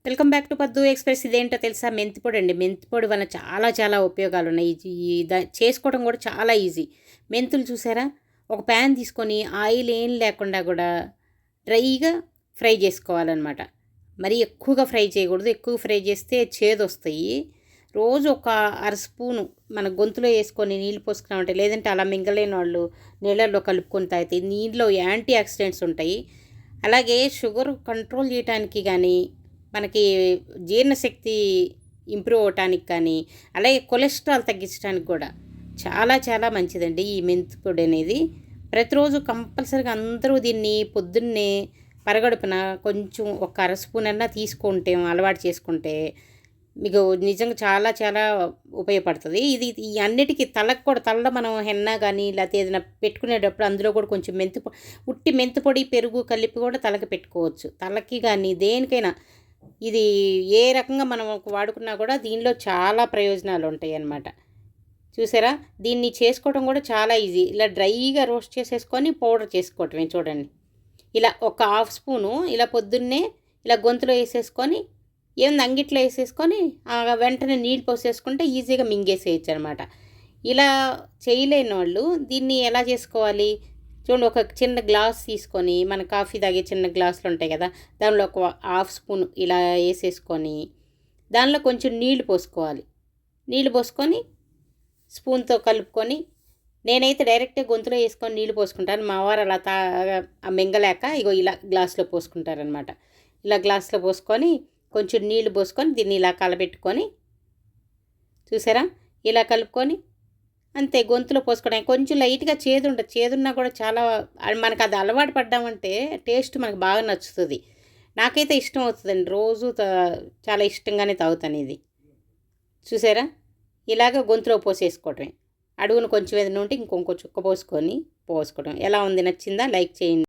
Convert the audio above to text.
Welcome back to పద్దు express. ఇదేంటో తెలుసా? మెంతిపొడి అండి. మెంతిపొడి వల్ల చాలా ఉపయోగాలు ఉన్నాయి. చేసుకోవడం కూడా చాలా ఈజీ. మెంతులు చూసారా? ఒక ప్యాన్ తీసుకొని ఆయిల్ ఏం లేకుండా కూడా డ్రైగా ఫ్రై చేసుకోవాలన్నమాట. మరి ఎక్కువగా ఫ్రై చేయకూడదు. ఎక్కువ ఫ్రై చేస్తే చేదు వస్తాయి. రోజు ఒక అర స్పూను మన గొంతులో వేసుకొని నీళ్ళు పోసుకున్నామంటే, లేదంటే అలా మింగలేని వాళ్ళు నీళ్ళల్లో కలుపుకొని తాగితే నీళ్ళలో యాంటీ ఆక్సిడెంట్స్ ఉంటాయి. అలాగే షుగర్ కంట్రోల్ చేయడానికి కానీ, మనకి జీర్ణశక్తి ఇంప్రూవ్ అవ్వటానికి కానీ, అలాగే కొలెస్ట్రాల్ తగ్గించడానికి కూడా చాలా మంచిదండి ఈ మెంతి పొడి అనేది. ప్రతిరోజు కంపల్సరీగా అందరూ దీన్ని పొద్దున్నే పరగడుపున కొంచెం ఒక అర స్పూన్ అన్నా తీసుకుంటే, అలవాటు చేసుకుంటే మీకు నిజంగా చాలా ఉపయోగపడుతుంది. ఇది ఈ అన్నిటికీ తలకు కూడా, తలలో మనం హెన్నా కానీ లేకపోతే ఏదైనా పెట్టుకునేటప్పుడు అందులో కూడా కొంచెం ఉట్టి మెంతి పొడి పెరుగు కలిపి కూడా తలకి పెట్టుకోవచ్చు. తలకి కానీ దేనికైనా ఇది ఏ రకంగా మనం వాడుకున్నా కూడా దీనిలో చాలా ప్రయోజనాలు ఉంటాయి అన్నమాట. చూసారా? దీన్ని చేసుకోవడం కూడా చాలా ఈజీ. ఇలా డ్రైగా రోస్ట్ చేసేసుకొని పౌడర్ చేసుకోవటమే. చూడండి, ఇలా ఒక హాఫ్ స్పూను ఇలా పొద్దున్నే ఇలా గొంతులో వేసేసుకొని, ఏముంది అంగిట్లో వేసేసుకొని వెంటనే నీళ్ళు పోసేసుకుంటే ఈజీగా మింగేసేయచ్చు అనమాట. ఇలా చేయలేని వాళ్ళు దీన్ని ఎలా చేసుకోవాలి చూడండి. ఒక చిన్న గ్లాస్ తీసుకొని, మన కాఫీ తాగే చిన్న గ్లాసులు ఉంటాయి కదా, దానిలో ఒక హాఫ్ స్పూన్ ఇలా వేసేసుకొని దానిలో కొంచెం నీళ్లు పోసుకోవాలి. నీళ్ళు పోసుకొని స్పూన్తో కలుపుకొని, నేనైతే డైరెక్ట్గా గొంతులో వేసుకొని నీళ్ళు పోసుకుంటాను. మా వారు అలా మింగలేక ఇగో ఇలా గ్లాస్లో పోసుకుంటారనమాట. ఇలా గ్లాస్లో పోసుకొని కొంచెం నీళ్లు పోసుకొని దీన్ని ఇలా కలబెట్టుకొని, చూసారా? ఇలా కలుపుకొని అంతే గొంతులో పోసుకోవడానికి. కొంచెం లైట్గా చేదున్నా కూడా చాలా, మనకు అది అలవాటు పడ్డామంటే టేస్ట్ మనకు బాగా నచ్చుతుంది. నాకైతే ఇష్టం అవుతుందండి. రోజు చాలా ఇష్టంగానే తాగుతాను ఇది. చూసారా? ఇలాగ గొంతులో పోసేసుకోవటమే. అడుగును కొంచెం ఏదైనా ఉంటే ఇంకొక చుక్క పోసుకోవడం. ఎలా ఉంది? నచ్చిందా? లైక్ చేయండి.